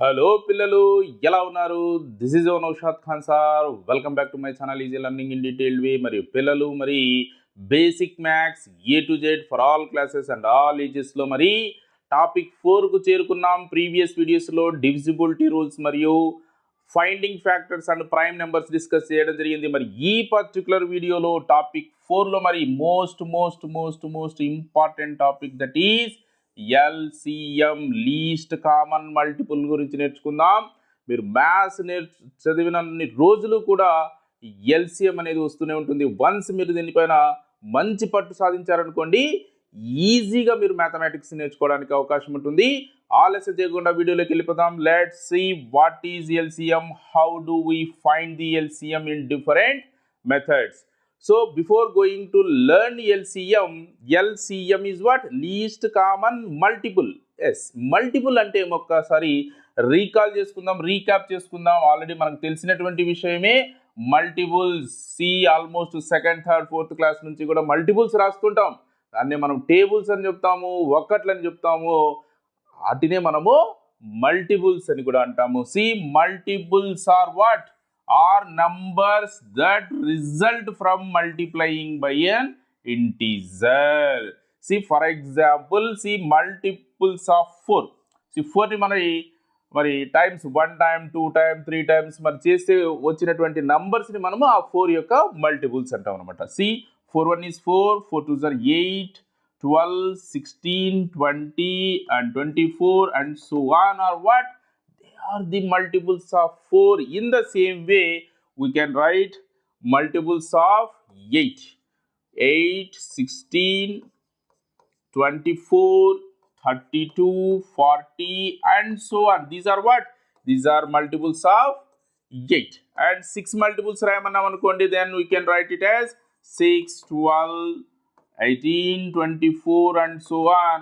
Hello పిల్లలు, ఎలా ఉన్నారు? This is your Naushad Khan sir. Welcome back to my channel easy learning in detailed way. మరియు పిల్లలు మరి basic maths A to Z for all classes and all ఏజెస్లో మరి topic 4కు చేరుకున్నాం. ప్రీవియస్ వీడియోస్లో డివిజిబిలిటీ రూల్స్ మరియు finding factors and prime numbers discuss చేయడం జరిగింది. మరి ఈ పర్టికులర్ వీడియోలో టాపిక్ 4లో మరి most important topic that is LCM least common multiple గురించి నేర్చుకుందాం. మీరు మ్యాథ్స్ చదివినన్ని రోజులు కూడా ఎల్సిఎం అనేది వస్తూనే ఉంటుంది. వన్స్ మీరు దీనిపైన మంచి పట్టు సాధించారనుకోండి, ఈజీగా మీరు మ్యాథమెటిక్స్ నేర్చుకోవడానికి అవకాశం ఉంటుంది. ఆలస్యం చేయకుండా వీడియోలోకి వెళ్ళిపోదాం. Let's see what is LCM, how do we find the LCM in different methods. So before going to learn LCM is what? Least common multiple. Yes, multiple అంటే ఒక్కసారి రీక్యాప్ చేసుకుందాం. ఆల్రెడీ మనకు తెలిసినటువంటి విషయమే multiples. Almost second third fourth class నుంచి కూడా multiples రాస్తుంటాం. దాన్నే మనం టేబుల్స్ అని చెప్తాము, ఒక్కట్లు అని చెప్తాము. వాటినే మనము మల్టిపుల్స్ అని కూడా అంటాము. Multiples are what? Are numbers that result from multiplying by an integer. For example, multiples of 4. 4 ని మరి టైమ్స్ 1 టైమ్ 2 టైమ్ 3 టైమ్స్ మరి చేస్తే వచ్చినటువంటి నంబర్స్ ని మనము ఆ 4 యొక్క మల్టిపుల్స్ అంటాం అనమాట. 4 1 is 4, 4 2s are 8, 12, 16, 20 and 24 and so on are what? Are the multiples of 4. In the same way, we can write multiples of 8. 8, 16, 24, 32, 40 and so on. These are what? These are multiples of 8. And 6 multiples then we can write it as 6, 12, 18, 24 and so on.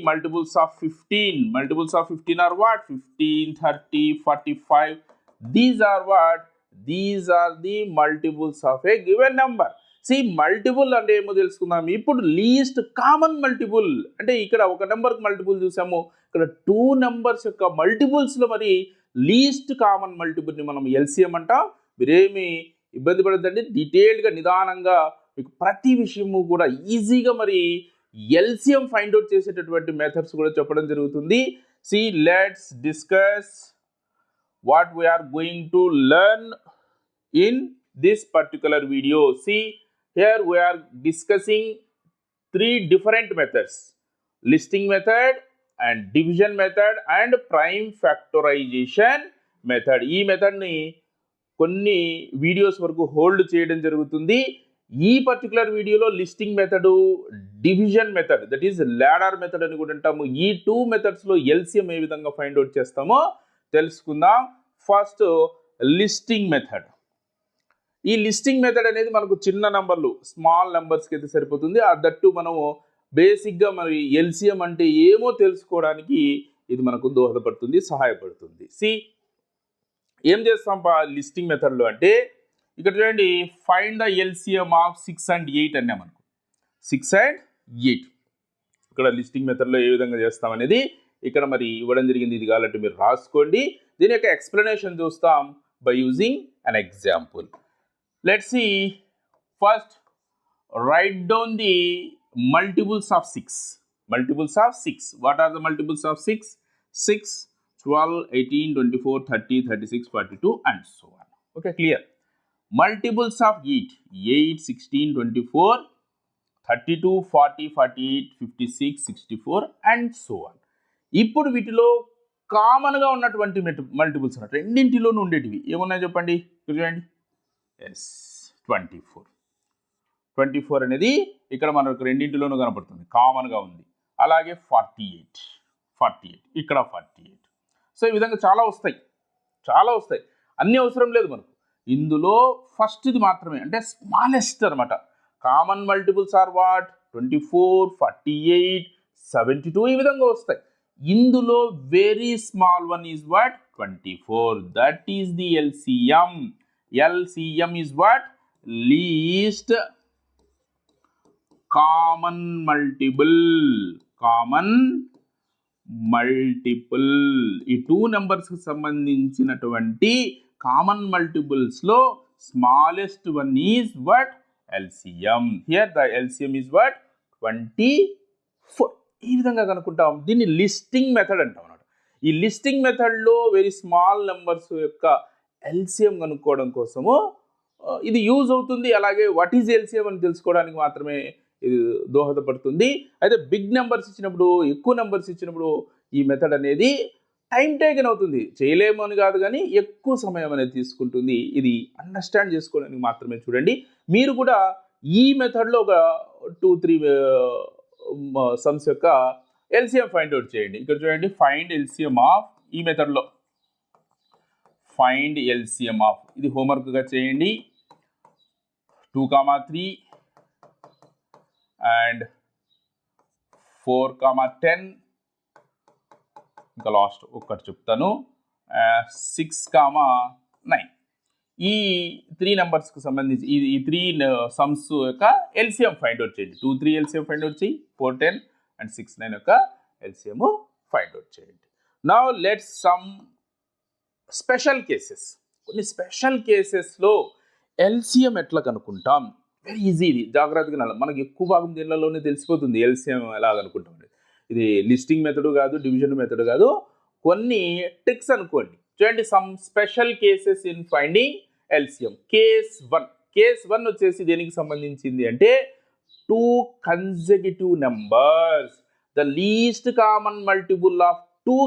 Multiples of 15. Multiples of 15 are what? 15, 30, 45. These are what? These are the multiples of a given number. Multiple అంటే ఏమో తెలుసుకుందాం. ఇప్పుడు least common multiple అంటే ఇక్కడ ఒక నెంబర్కి multiple చూసాము. ఇక్కడ 2 నెంబర్స్ యొక్క మల్టిపుల్స్లో మరి లీస్ట్ కామన్ మల్టిపుల్ని మనం ఎల్సిఎం అంటాం. మీరేమి ఇబ్బంది పడద్దండి. డీటెయిల్డ్గా నిదానంగా మీకు ప్రతి విషయము కూడా ఈజీగా మరి ఎల్సిఎం ఫైండ్ అవుట్ చేసేటటువంటి మెథడ్స్ కూడా చెప్పడం జరుగుతుంది. Let's discuss what we're going to learn in this particular video. Here we're discussing 3 different methods: listing method and division method and prime factorisation method. ఈ మెథడ్ని కొన్ని వీడియోస్ వరకు హోల్డ్ చేయడం జరుగుతుంది. ఈ పర్టికులర్ వీడియోలో listing method, division method that is ladder method అని కూడా అంటాము. ఈ 2 మెథడ్స్లో ఎల్సిఎం ఏ విధంగా ఫైండ్ అవుట్ చేస్తామో తెలుసుకుందాం. First listing method. ఈ లిస్టింగ్ మెథడ్ అనేది మనకు చిన్న నంబర్లు, స్మాల్ నెంబర్స్కి అయితే సరిపోతుంది. దట్టు మనము బేసిక్గా మరి ఎల్సిఎం అంటే ఏమో తెలుసుకోవడానికి ఇది మనకు దోహదపడుతుంది, సహాయపడుతుంది. ఏం చేస్తాం లిస్టింగ్ మెథడ్లో అంటే, ఇక్కడ చూడండి, find the LCM of 6 and 8 అన్నాం అనుకో. 6 and 8 ఇక్కడ లిస్టింగ్ మెథడ్లో ఏ విధంగా చేస్తామనేది ఇక్కడ మరి ఇవ్వడం జరిగింది. ఇది కావాలంటే మీరు రాసుకోండి. దీని యొక్క ఎక్స్ప్లెనేషన్ చూస్తాం by using an example. Let's see first write down the multiples of 6. Multiples of 6. What are the multiples of 6? 6, 12, 18, 24, 30, 36, 42 and so on. Okay, clear? Multiples of 8. 8, 16, 24, 32, 40, 48, 56, 64 and so on. ఇప్పుడు వీటిలో కామన్గా ఉన్నటువంటి మల్టిపుల్స్ అన్నట్టు రెండింటిలోనూ ఉండేటివి ఏమున్నాయో చెప్పండి. చూడండి, 24 అనేది ఇక్కడ మనకు రెండింటిలోనూ కనపడుతుంది, కామన్గా ఉంది. అలాగే 48 ఇక్కడ 48. సో ఈ విధంగా చాలా వస్తాయి. అన్నీ అవసరం లేదు మనకు. ఇందులో ఫస్ట్ది మాత్రమే అంటే స్మాలెస్ట్ అనమాట. Common multiples are what? 24, 48, 72 ఈ విధంగా వస్తాయి. ఇందులో very small one is what? 24. That is the LCM. LCM is what? Least common multiple. Multiple. ఈ 2 నెంబర్స్కి సంబంధించినటువంటి కామన్ మల్టిపుల్స్లో smallest one is what? LCM. Here the LCM is what? 24. ఈ విధంగా కనుక్కుంటాం. దీన్ని లిస్టింగ్ మెథడ్ అంటాం అన్నమాట. ఈ లిస్టింగ్ మెథడ్లో వెరీ స్మాల్ నెంబర్స్ యొక్క LCM కనుక్కోవడం కోసము ఇది యూజ్ అవుతుంది. అలాగే వాట్ ఈజ్ LCM అని తెలుసుకోవడానికి మాత్రమే ఇది దోహదపడుతుంది. అయితే బిగ్ నెంబర్స్ ఇచ్చినప్పుడు, ఎక్కువ నెంబర్స్ ఇచ్చినప్పుడు ఈ మెథడ్ అనేది టైం టేకన్ అవుతుంది. చేయలేము అని కాదు, కానీ ఎక్కువ సమయం అనేది తీసుకుంటుంది. ఇది అండర్స్టాండ్ చేసుకోవడానికి మాత్రమే చూడండి. మీరు కూడా ఈ మెథడ్లో ఒక 2-3 సమ్స్ యొక్క LCM ఫైండ్ అవుట్ చేయండి. ఇక్కడ చూడండి, ఫైండ్ LCM ఆఫ్, ఈ మెథడ్లో ఫైండ్ LCM ఆఫ్, ఇది హోంవర్క్గా చేయండి. 2, 3 అండ్ 4, 10, ఇంకా లాస్ట్ ఒక్కటి చెప్తాను, 6, 9. ఈ 3 నెంబర్స్కి సంబంధించి ఈ 3 సమ్స్ యొక్క LCM ఫైండ్ అవుట్ చేయండి. 2, 3 LCM ఫైండ్ అవుట్ చేయి, 4, 10 అండ్ 6, 9 యొక్క LCM ఫైండ్ అవుట్ చేయండి. Now let's some special cases. కొన్ని స్పెషల్ కేసెస్లో LCM ఎట్లా కనుక్కుంటాం? Very easy. ఇది జాగ్రత్తగా మనకి ఎక్కువ భాగం దీనిలోనే తెలిసిపోతుంది LCM ఎలా కనుక్కుంటాం. ఇది లిస్టింగ్ మెథడ్ కాదు, డివిజన్ మెథడ్ కాదు, కొన్ని ట్రిక్స్ అనుకోండి. చూడండి, some special cases in finding LCM. Case 1 వచ్చేసి దేనికి సంబంధించింది అంటే 2 consecutive numbers. The least common multiple of 2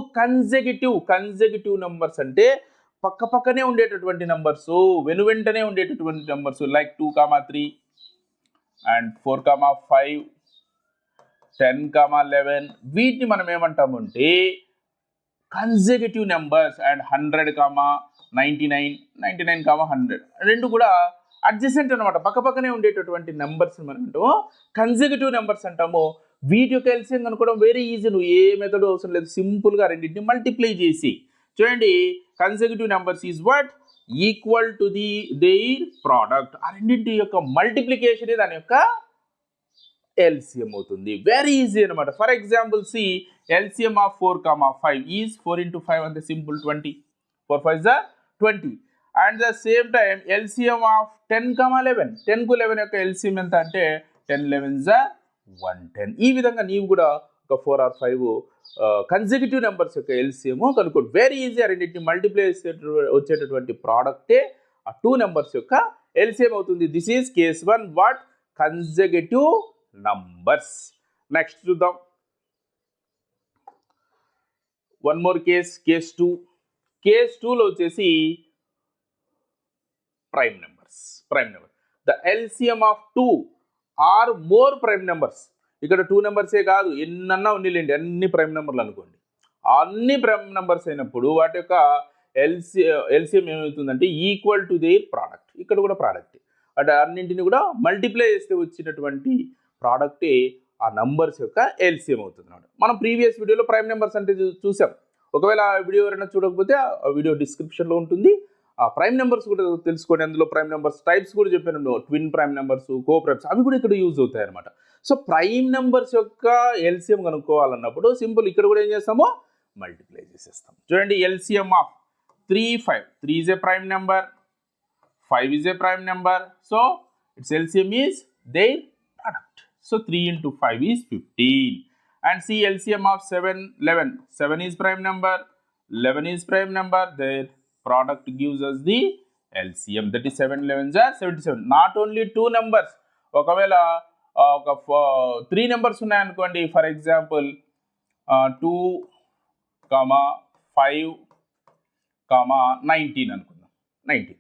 consecutive numbers అంటే పక్కనే ఉండేటటువంటి నెంబర్స్, వెనువెంటనే ఉండేటటువంటి నెంబర్స్, లైక్ 2, 3 అండ్ 4, 5, 10, 11. వీటిని మనం ఏమంటాము అంటే కన్సెక్యూటివ్ నెంబర్స్. అండ్ 100, 99, 100 రెండు కూడా అడ్జసెంట్ అనమాట, పక్కనే ఉండేటటువంటి నెంబర్స్ మనం అంటాము కన్సెక్యూటివ్ నెంబర్స్ అంటాము. వీటి యొక్క LCM కనుక్కోవడం వెరీ ఈజీ. నువ్వు ఏ మెథడ్ అవసరం లేదు, సింపుల్గా రెండింటిని మల్టిప్లై చేసి చూడండి. Consecutive numbers is what? Equal to their product. ఆ రెండింటి యొక్క మల్టిప్లికేషన్ దాని యొక్క LCM అవుతుంది. వెరీ ఈజీ అనమాట. For example, see LCM of 4, 5 is 4 into 5 అంటే simple 20. 4, 5 20. And the same time LCM of 10, 11. 10కు 11 యొక్క LCM ఎంత అంటే 10, 11 110. ఈ విధంగా నీవు కూడా ఒక 4 or 5 కన్సెక్యూటివ్ నెంబర్స్ యొక్క LCM కనుక్కోండి. Very easy. రెండింటిని మల్టిప్లై వచ్చేటటువంటి ప్రోడక్టే ఆ 2 నెంబర్స్ యొక్క LCM అవుతుంది. This is case 1, what? Consecutive numbers. Next చూద్దాం, one more case, case 2. Case 2లో వచ్చేసి prime number. The LCM of 2 or more prime numbers. ఇక్కడ 2 నెంబర్సే కాదు, ఎన్నన్నా ఉన్నిలేండి, అన్ని ప్రైమ్ నెంబర్లు అనుకోండి. అన్ని ప్రైమ్ నెంబర్స్ అయినప్పుడు వాటి యొక్క LCM ఏమవుతుందంటే ఈక్వల్ టు దేర్ ప్రోడక్ట్. ఇక్కడ కూడా ప్రోడక్ట్ అంటే అన్నింటిని కూడా మల్టిప్లై చేస్తే వచ్చినటువంటి ప్రోడక్టే ఆ నంబర్స్ యొక్క LCM అవుతుంది అన్నమాట. మనం ప్రీవియస్ వీడియోలో ప్రైమ్ నెంబర్స్ అంటే చూసాం. ఒకవేళ ఆ వీడియో ఎవరైనా చూడకపోతే ఆ వీడియో డిస్క్రిప్షన్లో ఉంటుంది. ఆ ప్రైమ్ నెంబర్స్ కూడా తెలుసుకోండి. అందులో ప్రైమ్ నెంబర్స్ టైప్స్ కూడా చెప్పాను, twin prime numbers, co primes, అవి కూడా ఇక్కడ యూజ్ అవుతాయి అనమాట. సో ప్రైమ్ నెంబర్స్ యొక్క LCM కనుక్కోవాలన్నప్పుడు సింపుల్, ఇక్కడ కూడా ఏం చేస్తామో మల్టిప్లై చేసేస్తాం. చూడండి, LCM of 3, 5. 3 is a prime number, 5 is a prime number, so its LCM is their product. So 3 into 5 is 15. And see LCM of 7, 11. 7 is prime number, 11 is prime number, their product gives us the LCM, that is 7, 11s are 77. Not only 2 numbers, ఒకవేళ ఒక 3 numbers ఉన్నాయనుకోండి, for example 2, 5, 19 అనుకుందాం. 19.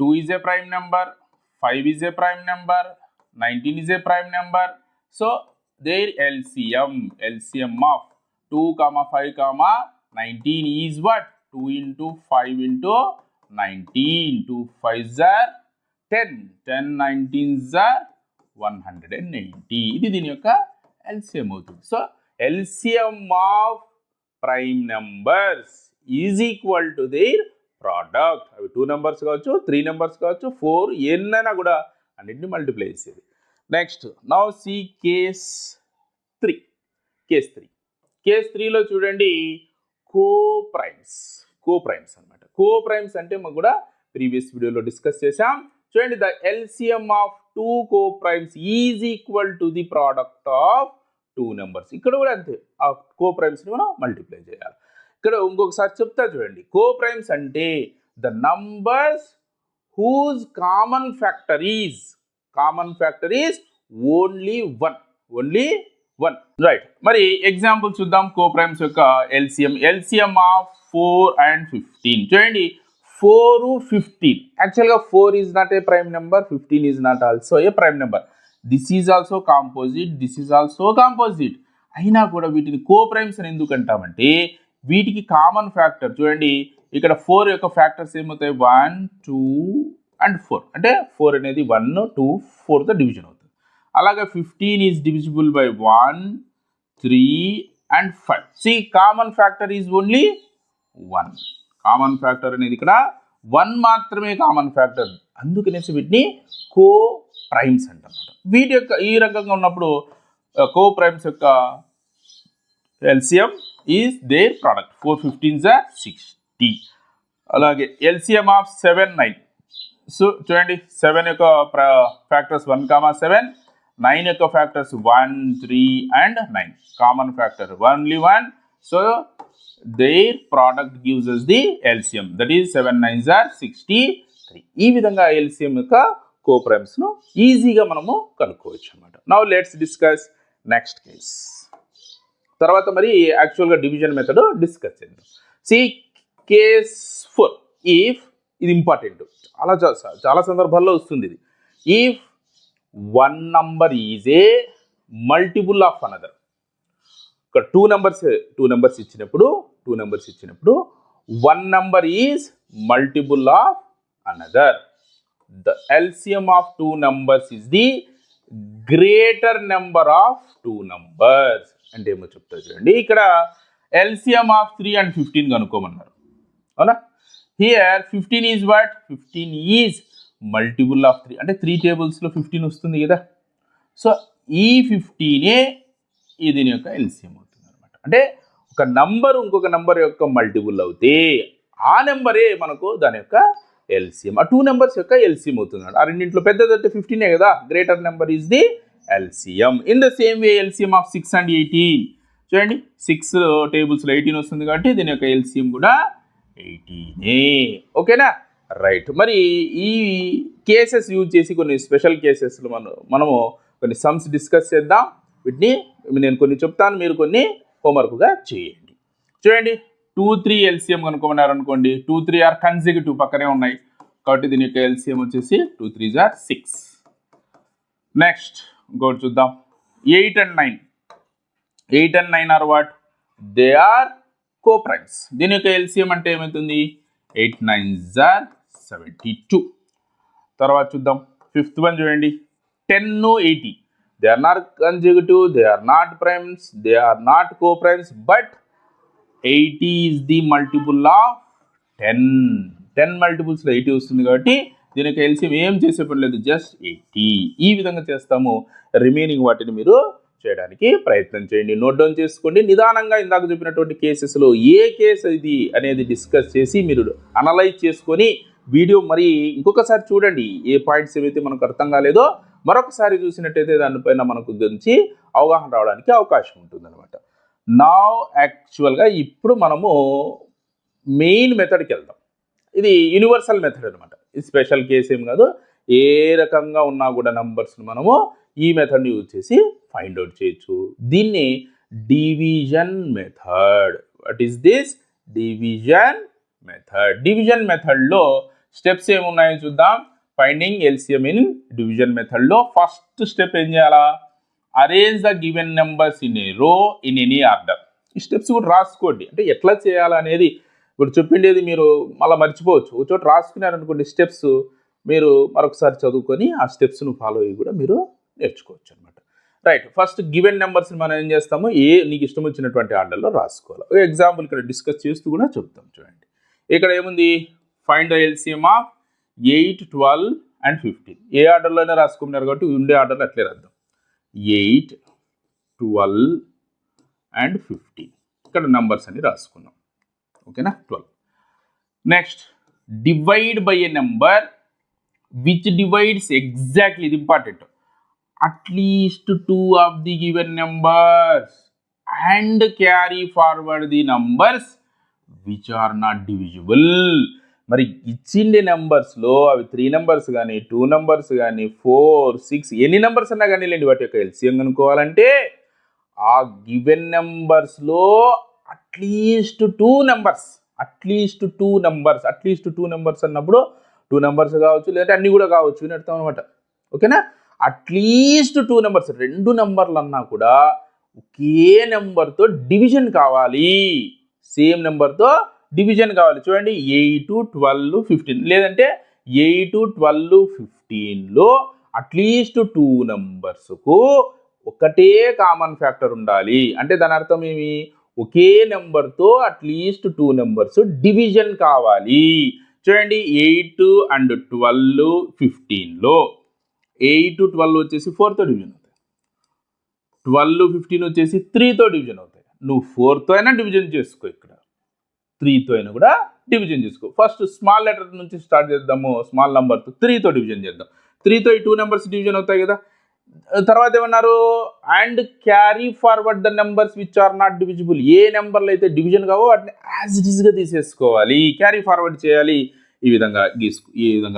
2 is a prime number, 5 is a prime number, 19 is a prime number. So their LCM of 2, 5, 19 is what? 2 into 5 into 19. 2 5s are 10. 10 19s are 180. ఇది దీని యొక్క LCM అవుతుంది. So LCM of prime numbers is equal to their product. అవి 2 numbers కావచ్చు, 3 numbers కావచ్చు, 4 ఎన్నైనా కూడా అన్నింటినీ మల్టిప్లై చేసేది. Next now see case 3. Case 3లో చూడండి కోప్రైమ్స్ అన్నమాట. కోప్రైమ్స్ అంటే మనం కూడా ప్రీవియస్ వీడియోలో డిస్కస్ చేసాం. చూడండి the LCM of 2 coprimes is equal to the product of 2 numbers. ఇక్కడ కూడా అంతే, ఆ కోప్రైమ్స్ని మనం మల్టిప్లై చేయాలి. ఇక్కడ ఇంకొకసారి చెప్తా చూడండి. కోప్రైమ్స్ అంటే the numbers whose common factor is only one. Right, మరి ఎగ్జాంపుల్ చూద్దాం కోప్రైమ్స్ యొక్క ఎల్సిఎం ఆఫ్ 4 and 15. చూడండి 4, 15. యాక్చువల్గా 4 is not a prime number, 15 is not also a prime number. This is also composite. అయినా కూడా వీటిని కోప్రైమ్స్ అని ఎందుకు అంటామంటే వీటికి కామన్ ఫ్యాక్టర్ చూడండి. ఇక్కడ 4 యొక్క ఫ్యాక్టర్స్ ఏమవుతాయి, 1, 2 and 4. అంటే 4 అనేది 1, 2, 4తో డివిజన్ అవుతుంది. అలాగే 15 is divisible by 1, 3 and 5. See common factor is only 1. Common factor అనేది ఇక్కడ 1 మాత్రమే కామన్ ఫ్యాక్టర్. అందుకనేసి వీటిని కోప్రైమ్స్ అంటారు. వీటి యొక్క ఈ రకంగా ఉన్నప్పుడు కోప్రైమ్స్ యొక్క LCM is their product. 4, 15 are 60. అలాగే ఎల్సిఎం ఆఫ్ 7, 9. సో చూడండి 7 యొక్క ఫ్యాక్టర్స్ 1, 7. 9 యొక్క factors 1, 3 and 9. Common factor only 1. So their product gives us the LCM, that is 7 9s are 63. ఈ విధంగా LCM యొక్క కోప్రైమ్స్ ను ఈజీగా మనము కనుక్కోవచ్చు అన్నమాట. Now let's discuss next case. తర్వాత మరి యాక్చువల్గా డివిజన్ మెథడ్ డిస్కస్ చేద్దాం. See case 4. ఇఫ్ ఇది ఇంపార్టెంట్, చాలా సందర్భాల్లో వస్తుంది ఇది. If one number is a multiple of another. ఇక్కడ 2 నెంబర్స్ ఇచ్చినప్పుడు 1 number is multiple of another. The LCM of 2 నెంబర్స్ is the greater number of 2 numbers. అంటే ఏమో చెప్తా చూడండి. ఇక్కడ ఎల్సిఎం ఆఫ్ 3 and 15 కనుక్కోమన్నారు, అవునా? Here 15 is what, 15 is multiple of 3. అంటే 3 టేబుల్స్లో 15 వస్తుంది కదా. సో ఈ 15 దీని యొక్క ఎల్సిఎం అవుతుంది అనమాట. అంటే ఒక నంబర్ ఇంకొక నంబర్ యొక్క మల్టిపుల్ అవుతే ఆ నెంబరే మనకు దాని యొక్క ఎల్సిఎం. ఆ 2 నెంబర్స్ యొక్క ఎల్సిఎం అవుతుంది. ఆ రెండింటిలో పెద్దదంటే 15 కదా. Greater number is the LCM. In the same way LCM of 6 and 18. చూడండి 6 టేబుల్స్లో 18 వస్తుంది కాబట్టి దీని యొక్క ఎల్సిఎం కూడా 18. ఓకేనా? రైట్. మరి ఈ కేసెస్ యూజ్ చేసి కొన్ని స్పెషల్ కేసెస్లో మనము కొన్ని సమ్స్ డిస్కస్ చేద్దాం. వీటిని నేను కొన్ని చెప్తాను, మీరు కొన్ని హోంవర్క్గా చేయండి. చూడండి 2, 3 ఎల్సిఎం కనుక్కోమన్నారు అనుకోండి. 2, 3 ఆర్ కన్సిక్యూటివ్, పక్కనే ఉన్నాయి కాబట్టి దీని యొక్క ఎల్సిఎం వచ్చేసి 2, 3s are 6. నెక్స్ట్ ఇంకోటి చూద్దాం. 8 and 9 are what, they are coprimes. దీని యొక్క ఎల్సిఎం అంటే ఏమవుతుంది, 8 9s are 72. తర్వాత చూద్దాం 5th వన్ చూడండి. 10, 80. They are not consecutive, they are not primes, they are not coprimes, but 80 is the multiple of 10. 10 మల్టిపుల్స్లో 80 వస్తుంది కాబట్టి దీనికి ఎల్సిఎం ఏం చేసే పని లేదు, జస్ట్ 80. ఈ విధంగా చేస్తాము. రిమైనింగ్ వాటిని మీరు చేయడానికి ప్రయత్నం చేయండి, నోట్ డౌన్ చేసుకోండి. నిదానంగా ఇందాక చెప్పినటువంటి కేసెస్లో ఏ కేసు ఇది అనేది డిస్కస్ చేసి మీరు అనలైజ్ చేసుకొని వీడియో మరి ఇంకొకసారి చూడండి. ఏ పాయింట్స్ ఏవైతే మనకు అర్థం కాలేదో మరొకసారి చూసినట్టయితే దానిపైన మనకు గురించి అవగాహన రావడానికి అవకాశం ఉంటుందన్నమాట. నా యాక్చువల్గా ఇప్పుడు మనము మెయిన్ మెథడ్కి వెళ్దాం. ఇది యూనివర్సల్ మెథడ్ అనమాట. ఇది స్పెషల్ కేసు ఏం కాదు. ఏ రకంగా ఉన్నా కూడా నంబర్స్ని మనము ఈ మెథడ్ని యూజ్ చేసి ఫైండ్ అవుట్ చేయొచ్చు. దీన్ని division method. What is this? Division method. Division మెథడ్లో స్టెప్స్ ఏమున్నాయో చూద్దాం. ఫైండింగ్ ఎల్సిఎం ఇన్ డివిజన్ మెథడ్లో ఫస్ట్ స్టెప్ ఏం చేయాలా, arrange the given numbers in a రో ఇన్ ఎనీ ఆర్డర్. ఈ స్టెప్స్ కూడా రాసుకోండి. అంటే ఎట్లా చేయాలనేది ఇప్పుడు చెప్పిండేది మీరు మళ్ళీ మర్చిపోవచ్చు. ఒక చోట రాసుకున్నారనుకోండి స్టెప్స్, మీరు మరొకసారి చదువుకొని ఆ స్టెప్స్ను ఫాలో అయ్యి కూడా మీరు నేర్చుకోవచ్చు అనమాట. రైట్, ఫస్ట్ గివెన్ నెంబర్స్ని మనం ఏం చేస్తాము, నీకు ఇష్టం వచ్చినటువంటి ఆర్డర్లో రాసుకోవాలి. ఒక ఎగ్జాంపుల్ ఇక్కడ డిస్కస్ చేస్తూ కూడా చెప్తాం. చూడండి ఇక్కడ ఏముంది, find the LCM of 8, 12 and 15. ఏ ఆర్డర్లోనే రాసుకున్నారు కాబట్టి ఉండే ఆర్డర్లో అట్లే రాద్దాం. 8, 12 and 15. ఇక్కడ నంబర్స్ అని రాసుకున్నాం. ఓకేనా, 12. Next, divide by a number which divides exactly, ఇది important, at least 2 of the given numbers and carry forward the numbers which are not divisible. మరి ఇచ్చిండే నెంబర్స్లో అవి 3 నెంబర్స్ కానీ 2 నెంబర్స్ కానీ 4, 6 ఎన్ని నెంబర్స్ అన్నా కానీ లేండి, వాటి యొక్క ఎల్సిఎం కనుక్కోవాలంటే ఆ గివెన్ నెంబర్స్లో అట్లీస్ట్ 2 నెంబర్స్ అన్నప్పుడు 2 నెంబర్స్ కావచ్చు, లేదంటే అన్నీ కూడా కావచ్చు అని అర్థం అనమాట. ఓకేనా, అట్లీస్ట్ 2 నెంబర్స్, 2 నెంబర్లు అన్నా కూడా ఒకే నెంబర్తో డివిజన్ కావాలి, సేమ్ నెంబర్తో డివిజన్ కావాలి. చూడండి, 8, 12, 15, లేదంటే 8, 12, 15లో అట్లీస్ట్ 2 నెంబర్స్కు ఒకటే కామన్ ఫ్యాక్టర్ ఉండాలి. అంటే దాని అర్థం ఏమి, ఒకే నెంబర్తో అట్లీస్ట్ 2 నెంబర్స్ డివిజన్ కావాలి. చూడండి, 8 and 12, 15లో 8, 12 వచ్చేసి 4తో డివిజన్ అవుతాయి, 12, 15 వచ్చేసి 3తో డివిజన్ అవుతాయి. నువ్వు 4తో అయినా డివిజన్ చేసుకో, ఇక్కడ 3తో అయినా కూడా డివిజన్ చేసుకో. ఫస్ట్ స్మాల్ లెటర్ నుంచి స్టార్ట్ చేద్దాము, స్మాల్ నెంబర్తో 3తో డివిజన్ చేద్దాం. 3తో ఈ 2 నెంబర్స్ డివిజన్ అవుతాయి కదా. తర్వాత ఏమన్నారు, and carry forward the numbers which are not divisible. ఏ నెంబర్లు అయితే డివిజన్ కావో వాటిని యాజ్ ఇట్ ఈస్గా తీసేసుకోవాలి, క్యారీ ఫార్వర్డ్ చేయాలి. ఈ విధంగా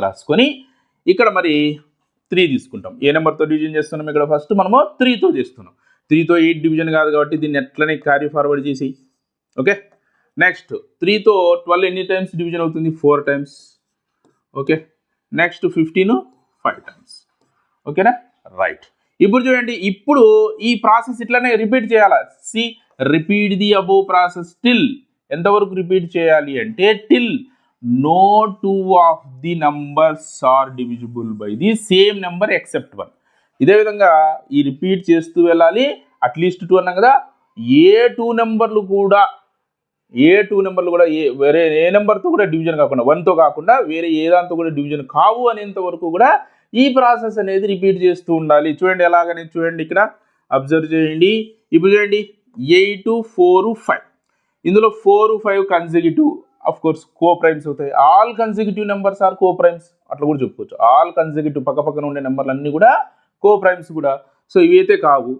రాసుకొని ఇక్కడ మరి 3 తీసుకుంటాం. ఏ నెంబర్తో డివిజన్ చేస్తున్నాం, ఇక్కడ ఫస్ట్ మనము 3తో చేస్తున్నాం. 3తో 8 డివిజన్ కాదు కాబట్టి దీన్ని ఎట్లనే క్యారీ ఫార్వర్డ్ చేసి. ఓకే, నెక్స్ట్ 3తో 12 ఎన్ని టైమ్స్ డివిజన్ అవుతుంది, 4 టైమ్స్. Okay, next 15 5 times. ఓకేనా, రైట్. ఇప్పుడు చూడండి, ఇప్పుడు ఈ ప్రాసెస్ ఇట్లానే రిపీట్ చేయాలి. See, repeat the above process till, ఎంతవరకు రిపీట్ చేయాలి అంటే till no 2 of the numbers are divisible by the same number except 1. ఇదే విధంగా ఈ రిపీట్ చేస్తూ వెళ్ళాలి. అట్లీస్ట్ 2 అన్నాం కదా, ఏ 2 నెంబర్లు కూడా వేరే ఏ నెంబర్తో కూడా డివిజన్ కాకుండా, 1తో కాకుండా వేరే ఏ దాంతో కూడా డివిజన్ కావు అనేంత వరకు కూడా ఈ ప్రాసెస్ అనేది రిపీట్ చేస్తూ ఉండాలి. చూడండి ఎలాగనే, చూడండి ఇక్కడ అబ్జర్వ్ చేయండి. ఇప్పుడు చూడండి, 8, 4, 5, ఇందులో 4, 5 consecutive, of course coprimes అవుతాయి. All consecutive numbers are coprimes, అట్లా కూడా చెప్పుకోవచ్చు. ఆల్ కన్సిక్యూటివ్ పక్కన ఉండే నెంబర్లు అన్నీ కూడా కో ప్రైమ్స్ కూడా. సో ఇవైతే కావు.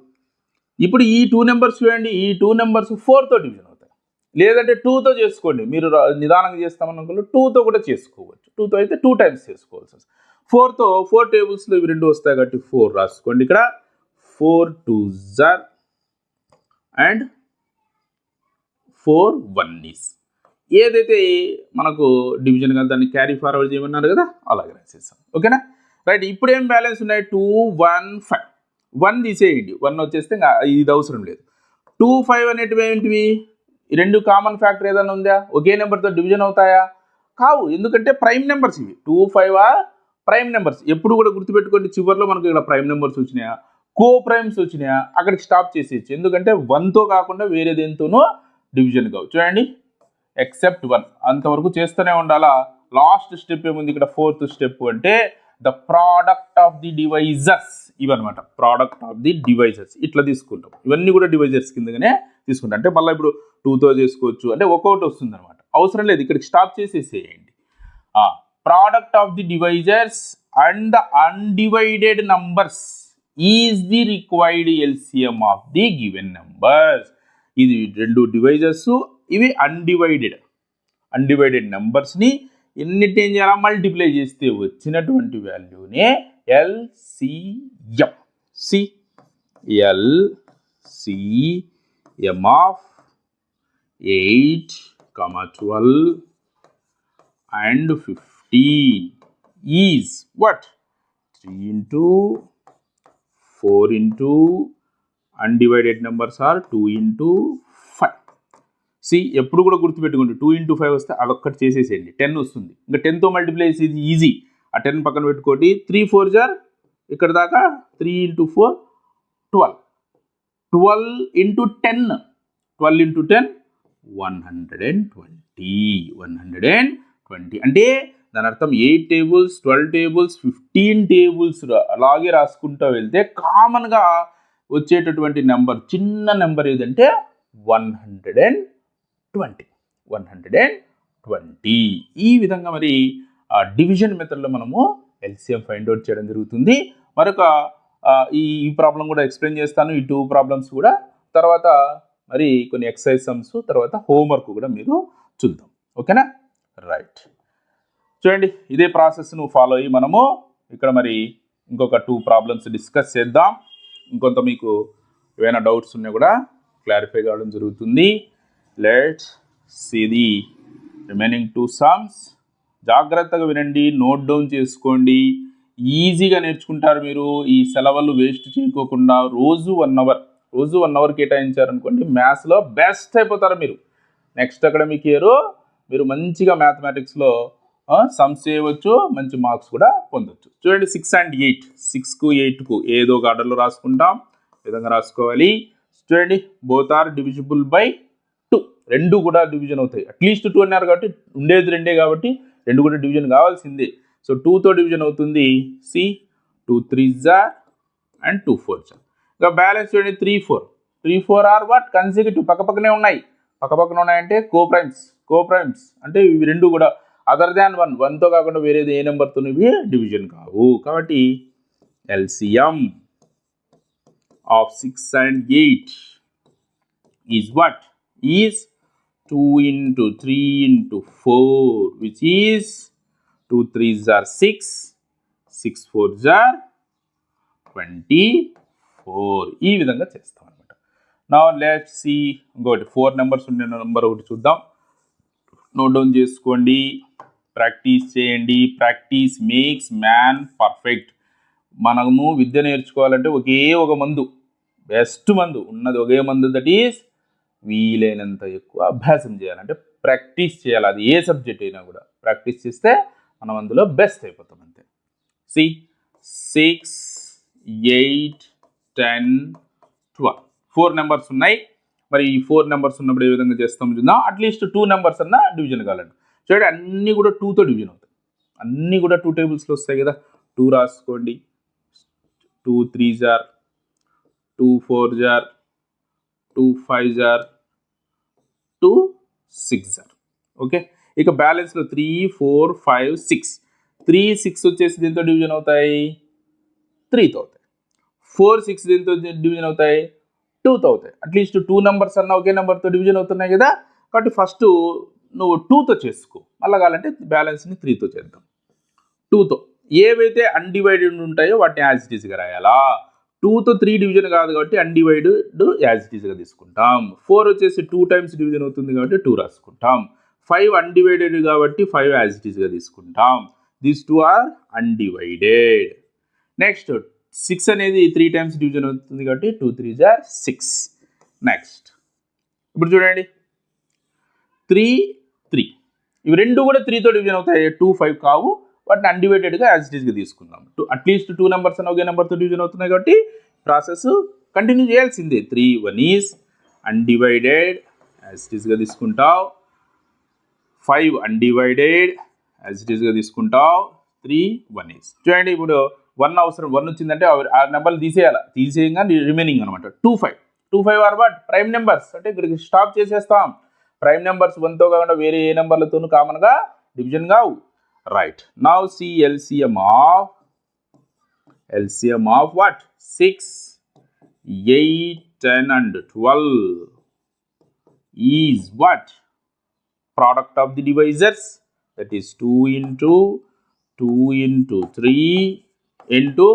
ఇప్పుడు ఈ 2 నెంబర్స్ చూడండి, ఈ 2 నెంబర్స్ 4తో డివిజన్ అవుతాయి, లేదంటే 2తో చేసుకోండి. మీరు నిదానంగా చేస్తామనుకో 2తో కూడా చేసుకోవచ్చు. 2తో అయితే 2 టైమ్స్ చేసుకోవాల్సి వస్తుంది. 4తో 4 టేబుల్స్లో ఇవి 2 వస్తాయి కాబట్టి 4 రాసుకోండి. ఇక్కడ 4 2s అండ్ 4 1s. ఏదైతే మనకు డివిజన్ కదా దాన్ని క్యారీ ఫార్వర్డ్ చేయమన్నారు కదా, అలాగే రాసేసాం. ఓకేనా, రైట్. ఇప్పుడు ఏం బ్యాలెన్స్ ఉన్నాయి, 2 1 5. 1 తీసేయండి, 1 వచ్చేస్తే ఇది అవసరం లేదు. 2 5 అనేటివి ఏంటివి, ఈ 2 కామన్ ఫ్యాక్టర్ ఏదైనా ఉందా, ఒకే నెంబర్తో డివిజన్ అవుతాయా, కావు. ఎందుకంటే ప్రైమ్ నెంబర్స్ ఇవి. 2 5 ప్రైమ్ నెంబర్స్. ఎప్పుడు కూడా గుర్తుపెట్టుకోండి, చివరిలో మనకు ఇక్కడ ప్రైమ్ నెంబర్స్ వచ్చినాయా, కో ప్రైమ్స్ వచ్చినాయా, అక్కడికి స్టాప్ చేసేయచ్చు. ఎందుకంటే 1తో కాకుండా వేరే దేంతోనో డివిజన్ కావు. చూడండి, ఎక్సెప్ట్ 1 అంతవరకు చేస్తూనే ఉండాలా. లాస్ట్ స్టెప్ ఏముంది ఇక్కడ, 4th స్టెప్ అంటే the product of the divisors. ఇవన్నమాట ప్రోడక్ట్ ఆఫ్ ది డివైజర్స్. ఇట్లా తీసుకుంటాం, ఇవన్నీ కూడా డివైజర్స్ కిందగానే తీసుకుంటాం. అంటే మళ్ళీ ఇప్పుడు 2తో చేసుకోవచ్చు, అంటే ఒక్కొక్కటి వస్తుంది అనమాట. అవసరం లేదు, ఇక్కడికి స్టాప్ చేసేసేయండి. Product of the divisors and the undivided numbers is the required LCM of the given numbers. ఇది 2 డివైజర్స్, ఇవి అన్డివైడెడ్ నెంబర్స్ని ఎన్నిటి ఏం చేయాలా, మల్టిప్లై చేస్తే వచ్చినటువంటి వాల్యూనే LCM. LCM of 8, 12 and 15 is what? 3 into 4 into undivided numbers are 2 into 5. See, ఎప్పుడు కూడా గుర్తుపెట్టుకోండి, 2 into 5 వస్తే అదొక్కటి చేసేసేయండి, 10 వస్తుంది. ఇంకా 10తో మల్టిప్లై చేసి ఇది ఈజీ. ఆ 10 పక్కన పెట్టుకోండి. 3 4 ఇక్కడ దాకా 3 into 4 12. 12 into 10 120. అంటే దాని అర్థం 8 టేబుల్స్, 12 టేబుల్స్, 15 టేబుల్స్ అలాగే రాసుకుంటూ వెళ్తే కామన్గా వచ్చేటటువంటి నెంబర్, చిన్న నెంబర్ ఏదంటే 120. ఈ విధంగా మరి డివిజన్ మెథడ్లో మనము ఎల్సిఎం ఫైండ్ అవుట్ చేయడం జరుగుతుంది. మరొక ఈ ప్రాబ్లం కూడా ఎక్స్ప్లెయిన్ చేస్తాను, ఈ 2 ప్రాబ్లమ్స్ కూడా. తర్వాత మరి కొన్ని ఎక్సర్సైజ్ సమ్స్, తర్వాత హోంవర్క్ కూడా మీరు చూద్దాం. ఓకేనా? రైట్. చూడండి, ఇదే ప్రాసెస్ను ఫాలో అయ్యి మనము ఇక్కడ మరి ఇంకొక 2 ప్రాబ్లమ్స్ డిస్కస్ చేద్దాం. ఇంకొంత మీకు ఏమైనా డౌట్స్ ఉన్నా కూడా క్లారిఫై కావడం జరుగుతుంది. Let's see the remaining 2 sums. జాగ్రత్తగా వినండి, నోట్ డౌన్ చేసుకోండి, ఈజీగా నేర్చుకుంటారు మీరు. ఈ సెలవులు వేస్ట్ చేయకోకుండా రోజు 1 అవర్ కేటాయించారనుకోండి, మ్యాథ్స్లో బెస్ట్ అయిపోతారు మీరు. నెక్స్ట్ అకాడమిక్ ఇయర్ మీరు మంచిగా మ్యాథమెటిక్స్లో సమ్స్ చేయవచ్చు, మంచి మార్క్స్ కూడా పొందవచ్చు. చూడండి, 6 and 8, 6కు 8కు ఏదో ఒక ఆర్డర్లో రాసుకుంటాం. ఈ విధంగా రాసుకోవాలి. చూడండి, బోత్ ఆర్ డివిజిబుల్ బై 2. 2 కూడా డివిజన్ అవుతాయి. అట్లీస్ట్ 2 అన్నారు కాబట్టి, ఉండేది 2 కాబట్టి 2 కూడా డివిజన్ కావాల్సిందే. సో 2తో డివిజన్ అవుతుంది. See 2 3s and 2 4s. ఇక బ్యాలెన్స్ చూడండి, 3 4 ఆర్ వాట్? కన్సిక్యూటివ్, పక్కపక్కనే ఉన్నాయంటే కోప్రైమ్స్ అంటే ఇవి 2 కూడా అదర్ దాన్ 1తో కాకుండా వేరేది ఏ నెంబర్తో ఇవి డివిజన్ కావు. కాబట్టి LCM of 6 and 8 is what? Is 2 into 3 into 4, which is 2 3s are 6, 6 4s are 24. ఈ విధంగా చేస్తాం అనమాట. నౌ లెట్స్ సీ ఇంకోటి 4 నెంబర్స్ ఉండే నెంబర్ ఒకటి చూద్దాం. నోట్ డౌన్ చేసుకోండి, ప్రాక్టీస్ చేయండి. Practice makes man perfect. మనము విద్య నేర్చుకోవాలంటే ఒకే ఒక మందు, బెస్ట్ మందు ఉన్నది ఒకే మందు, దట్ ఈస్ వీలైనంత ఎక్కువ అభ్యాసం చేయాలంటే ప్రాక్టీస్ చేయాలి. అది ఏ సబ్జెక్ట్ అయినా కూడా ప్రాక్టీస్ చేస్తే మనం అందులో బెస్ట్ అయిపోతాం అంతే. సి 6 8 10 12 4 నెంబర్స్ ఉన్నాయి. మరి ఈ 4 నెంబర్స్ ఉన్నప్పుడు ఏ విధంగా చేస్తాం చూద్దాం. అట్లీస్ట్ 2 నెంబర్స్ అన్నా డివిజన్ కావాలండి. చూడండి, అన్నీ కూడా 2తో డివిజన్ అవుతాయి. అన్నీ కూడా 2 టేబుల్స్లో వస్తాయి కదా. 2 రాసుకోండి, 2 3s are 2 4s are 2 5s are 2 6s are. Okay, ఇక బ్యాలెన్స్లో 3 4 5 6. 3 6 వచ్చేసి దీంతో డివిజన్ అవుతాయి, 3తో అవుతాయి. 4 6 దీంతో డివిజన్ అవుతాయి, 2తో అవుతాయి. అట్లీస్ట్ 2 నెంబర్స్ అన్న ఒకే నెంబర్తో డివిజన్ అవుతున్నాయి కదా. కాబట్టి ఫస్ట్ నువ్వు 2తో చేసుకో, మళ్ళీ కావాలంటే బ్యాలెన్స్ని 3తో చేద్దాం. 2తో ఏవైతే అన్డివైడెడ్ ఉంటాయో వాటిని యాజ్ ఇట్ ఈస్గా రాయాలా. 2తో 3 డివిజన్ కాదు కాబట్టి అన్డివైడెడ్ యాజ్ ఇట్ ఈస్గా తీసుకుంటాం. 4 వచ్చేసి 2 times డివిజన్ అవుతుంది కాబట్టి 2 రాసుకుంటాం. 5 అన్డివైడెడ్ కాబట్టి 5 యాజ్ ఇట్ ఈస్గా తీసుకుంటాం. These 2 are undivided. నెక్స్ట్ 6 అనేది 3 times డివిజన్ అవుతుంది కాబట్టి 2 3s are 6. నెక్స్ట్ ఇప్పుడు చూడండి, 3 3 ఇవి 2 కూడా 3తో డివిజన్ అవుతాయి, 2 5 కావు. వాటిని అన్డివైడెడ్గా యాజ్ ఇట్ ఈస్గా తీసుకుందాం. అట్లీస్ట్ 2 నెంబర్స్ అన్న ఒకే నెంబర్తో డివిజన్ అవుతున్నాయి కాబట్టి ప్రాసెస్ కంటిన్యూ చేయాల్సిందే. 3 1 ఈజ్ అన్డివైడెడ్ యాజ్ ఇట్ ఈస్గా తీసుకుంటావు. 5 అన్డివైడెడ్ యాజ్ ఇట్ ఈస్గా తీసుకుంటావు. 3 1 ఈజ్. చూడండి, ఇప్పుడు 1 అవసరం, 1 వచ్చిందంటే ఆ నెంబర్లు తీసేయంగా రిమైనింగ్ అనమాట. 2 5 ఆర్ వాట్? Prime numbers. అంటే ఇక్కడికి స్టాప్ చేసేస్తాం. ప్రైమ్ నెంబర్స్ 1తో కాకుండా వేరే ఏ నెంబర్లతోనూ కామన్గా డివిజన్ కావు. Right. Now see LCM of what? 6 8 10 and 12 is what? Product of the divisors, that is 2 into 3 into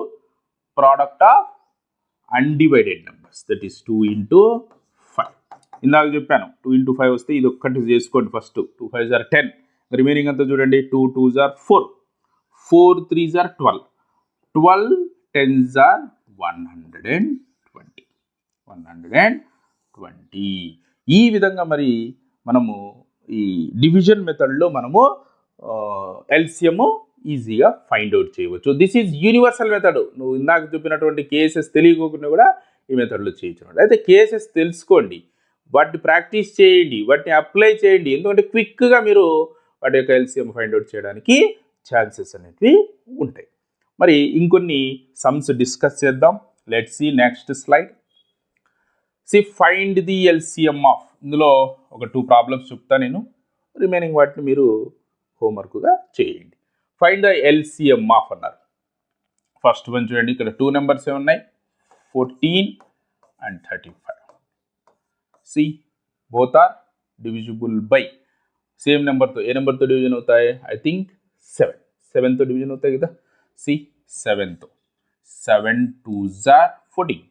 product of undivided numbers, that is 2 into 5. ఇందాక చెప్పాను 2 into 5 వస్తే ఇది ఒక్కటి చేసుకోండి ఫస్ట్. 2 5s are 10. రిమైనింగ్ అంతా చూడండి, 2 2s are 4, 4 3s are 12, 12 10s are 120. ఈ విధంగా మరి మనము ఈ డివిజన్ మెథడ్లో మనము ఎల్సిఎం ఈజీగా ఫైండ్ అవుట్ చేయవచ్చు. This is universal method. నువ్వు ఇందాక చెప్పినటువంటి కేసెస్ తెలియకోకుండా కూడా ఈ మెథడ్లో చేయొచ్చు. అయితే కేసెస్ తెలుసుకోండి, వాటిని ప్రాక్టీస్ చేయండి, వాటిని అప్లై చేయండి. ఎందుకంటే క్విక్గా మీరు వాటి యొక్క ఎల్సిఎం ఫైండ్ అవుట్ చేయడానికి ఛాన్సెస్ అనేవి ఉంటాయి. మరి ఇంకొన్ని సమ్స్ డిస్కస్ చేద్దాం. Let's see next slide. See find the LCM of, ఇందులో ఒక 2 ప్రాబ్లమ్స్ చెప్తా నేను, రిమైనింగ్ వాటిని మీరు హోంవర్క్గా చేయండి. ఫైండ్ ద ఎల్సిఎం ఆఫ్ అన్నారు. ఫస్ట్ వన్ చూడండి, ఇక్కడ 2 నెంబర్స్ ఉన్నాయి, 14 and 35. See both are divisible by same నెంబర్తో, ఏ నెంబర్తో డివిజన్ అవుతాయి? ఐ థింక్ 7తో డివిజన్ అవుతాయి కదా. సి 7తో 7 2s are 14,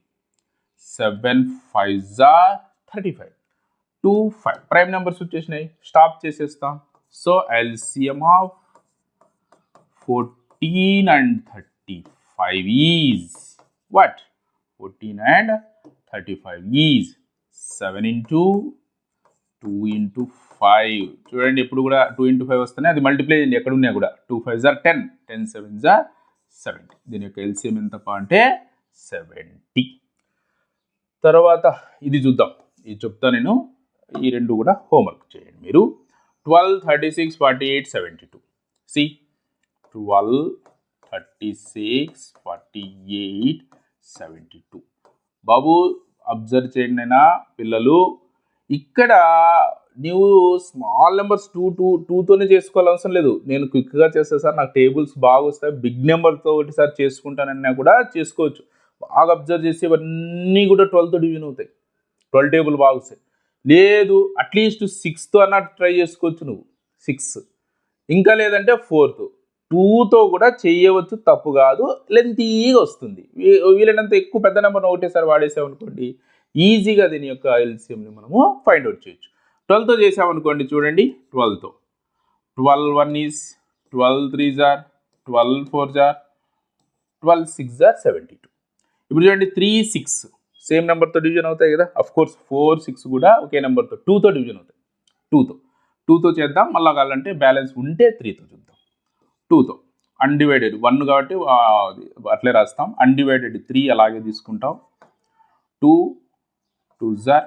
7 5s are 35, 2 5 prime numbers వచ్చేసినాయి, స్టాప్ చేసేస్తాం. So LCM of 14 and 35 is what? 14 and 35 is 7 into 2 into 5. చూడండి, ఎప్పుడు కూడా 2 into 5 వస్తున్నాయి, అది మల్టిప్లై చేయండి ఎక్కడ ఉన్నా కూడా. 2 5s are 10, 10 7s are 70. దీని యొక్క ఎల్సిఎం ఎంతపా అంటే 70. తర్వాత ఇది చూద్దాం, ఇది చెప్తా నేను, ఈ రెండు కూడా హోంవర్క్ చేయండి మీరు. 12 36 48 72. సి 12 36 48 72. బాబు అబ్జర్వ్ చేయండి అయినా పిల్లలు, ఇక్కడ నువ్వు స్మాల్ నెంబర్స్ 2తోనే చేసుకోవాల్సిన అవసరం లేదు. నేను క్విక్గా చేస్తా సార్, నాకు టేబుల్స్ బాగా వస్తాయి, బిగ్ నెంబర్తో ఒకటిసారి చేసుకుంటానన్నా కూడా చేసుకోవచ్చు. బాగా అబ్జర్వ్ చేసి ఇవన్నీ కూడా 12తో డివిజన్ అవుతాయి, 12 టేబుల్ బాగా వస్తాయి. లేదు అట్లీస్ట్ 6తో అన్నట్టు ట్రై చేసుకోవచ్చు నువ్వు, 6, ఇంకా లేదంటే 4th, 2తో కూడా చేయవచ్చు, తప్పు కాదు, లెంతీగా వస్తుంది. వీలైనంత ఎక్కువ పెద్ద నెంబర్ ఒకటేసారి వాడేసామనుకోండి, ఈజీగా దీని యొక్క ఎల్సిఎంని మనము ఫైండ్ అవుట్ చేయొచ్చు. 12తో చేసామనుకోండి, చూడండి 12తో 12 1 is 12 3s are 12 4s are 12 6s are 72. ఇప్పుడు చూడండి 3 6 సేమ్ నెంబర్తో డివిజన్ అవుతాయి కదా. అఫ్ కోర్స్ 4 6 కూడా ఒకే నెంబర్తో 2తో డివిజన్ అవుతాయి. 2తో చేద్దాం, మళ్ళీ కావాలంటే బ్యాలెన్స్ ఉంటే 3తో చూద్దాం. 2తో అన్డివైడెడ్ 1 కాబట్టి అట్లే రాస్తాం, అన్డివైడెడ్ 3 అలాగే తీసుకుంటాం. 2 2s are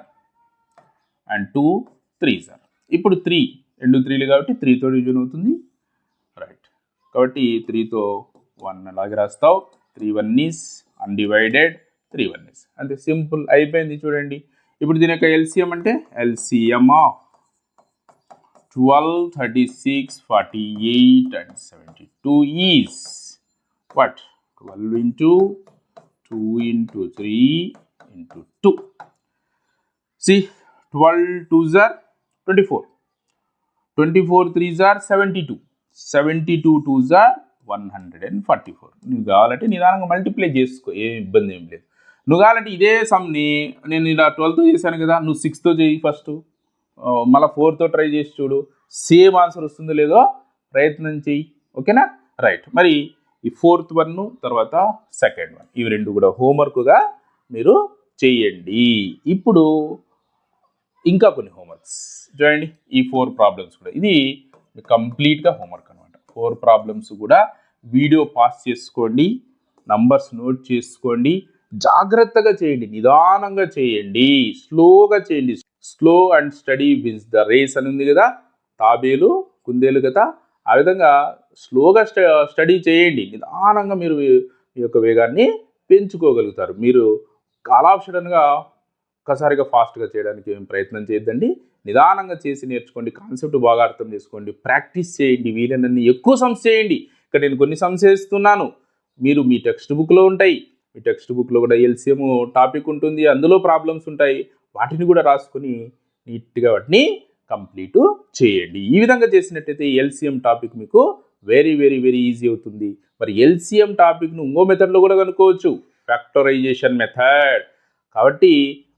and 2 3s are. ఇప్పుడు 3 2 3లు కాబట్టి 3తో డివిజన్ అవుతుంది, రైట్. కాబట్టి 3తో 1 అలాగే రాస్తావు. 3 1 is అన్డివైడెడ్, 3 1 is అంతే, సింపుల్ అయిపోయింది. చూడండి ఇప్పుడు దీని యొక్క ఎల్సిఎం అంటే LCM of 12 36 48 and 72 is what? 12 into 2 into 3 into 2. See 12 2s are 24, 24 3s are 72, 72 2s are 144. నువ్వు కావాలంటే నిదానంగా మల్టిప్లై చేసుకో, ఏం ఇబ్బంది ఏం లేదు. నువ్వు కావాలంటే ఇదే సమ్ని నేను ఇలా 12తో చేశాను కదా, నువ్వు 6తో చేయి ఫస్ట్, మళ్ళీ 4తో ట్రై చేసి చూడు, సేమ్ ఆన్సర్ వస్తుందో లేదో ప్రయత్నం చెయ్యి, ఓకేనా? రైట్. మరి ఈ 4th వన్ తర్వాత 2nd వన్, ఇవి రెండు కూడా హోంవర్క్గా మీరు చేయండి. ఇప్పుడు ఇంకా కొన్ని హోంవర్క్స్ చూడండి, ఈ 4 ప్రాబ్లమ్స్ కూడా, ఇది కంప్లీట్గా హోంవర్క్ అనమాట. 4 ప్రాబ్లమ్స్ కూడా వీడియో పాస్ చేసుకోండి, నంబర్స్ నోట్ చేసుకోండి, జాగ్రత్తగా చేయండి, నిదానంగా చేయండి, స్లోగా చేయండి. Slow and steady wins the race అని ఉంది కదా, తాబేలు కుందేలు కదా, ఆ విధంగా స్లోగా స్టడీ చేయండి, నిదానంగా మీరు మీ యొక్క వేగాన్ని పెంచుకోగలుగుతారు. మీరు కాలాక్షరంగా ఒక్కసారిగా ఫాస్ట్గా చేయడానికి ఏం ప్రయత్నం చేయొద్దండి, నిదానంగా చేసి నేర్చుకోండి, కాన్సెప్ట్ బాగా అర్థం చేసుకోండి, ప్రాక్టీస్ చేయండి, వీలైనన్ని ఎక్కువ సమ్స్ చేయండి. ఇక్కడ నేను కొన్ని సమ్స్ చేస్తున్నాను, మీరు మీ టెక్స్ట్ బుక్లో ఉంటాయి, మీ టెక్స్ట్ బుక్లో కూడా ఎల్సిఎం టాపిక్ ఉంటుంది, అందులో ప్రాబ్లమ్స్ ఉంటాయి, వాటిని కూడా రాసుకొని నీట్గా వాటిని కంప్లీట్ చేయండి. ఈ విధంగా చేసినట్టయితే ఎల్సిఎం టాపిక్ మీకు వెరీ వెరీ వెరీ ఈజీ అవుతుంది. మరి ఎల్సిఎం టాపిక్ను ఇంకో మెథడ్లో కూడా కనుక్కోవచ్చు, ఫ్యాక్టరైజేషన్ మెథడ్. కాబట్టి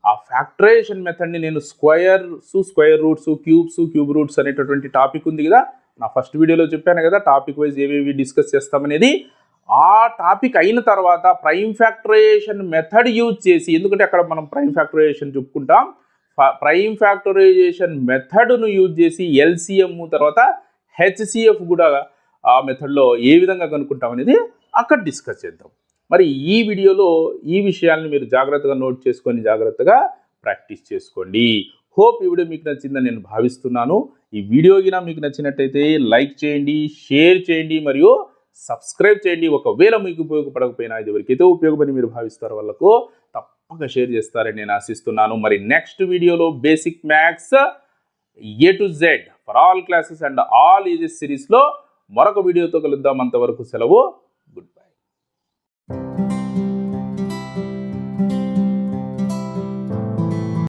ఆ ఫ్యాక్టరైజేషన్ మెథడ్ని నేను స్క్వేర్ రూట్స్, క్యూబ్ రూట్స్ అనేటటువంటి టాపిక్ ఉంది కదా, నా ఫస్ట్ వీడియోలో చెప్పాను కదా, టాపిక్ వైజ్ ఏవేవి డిస్కస్ చేస్తామనేది. ఆ టాపిక్ అయిన తర్వాత ప్రైమ్ ఫ్యాక్టరైజేషన్ మెథడ్ యూజ్ చేసి, ఎందుకంటే అక్కడ మనం ప్రైమ్ ఫ్యాక్టరైజేషన్ చెప్పుకుంటాం, ప్రైమ్ ఫ్యాక్టరైజేషన్ మెథడ్ను యూజ్ చేసి ఎల్సిఎం తర్వాత హెచ్సిఎఫ్ కూడా ఆ మెథడ్లో ఏ విధంగా కనుక్కుంటాం అనేది అక్కడ డిస్కస్ చేద్దాం. మరి ఈ వీడియోలో ఈ విషయాలను మీరు జాగ్రత్తగా నోట్ చేసుకొని జాగ్రత్తగా ప్రాక్టీస్ చేసుకోండి. హోప్ ఈ వీడియో మీకు నచ్చిందని నేను భావిస్తున్నాను. ఈ వీడియో గినా మీకు నచ్చినట్టయితే లైక్ చేయండి, షేర్ చేయండి, మరియు సబ్స్క్రైబ్ చేయండి. ఒకవేళ మీకు ఉపయోగపడకపోయినా, ఇది ఎవరికైతే ఉపయోగపడి మీరు భావిస్తారో వాళ్ళకు తప్పక షేర్ చేస్తారని నేను ఆశిస్తున్నాను. మరి నెక్స్ట్ వీడియోలో basic maths A to Z for all classes and all ages సిరీస్లో మరొక వీడియోతో కలుద్దాం. అంతవరకు సెలవు. Good bye.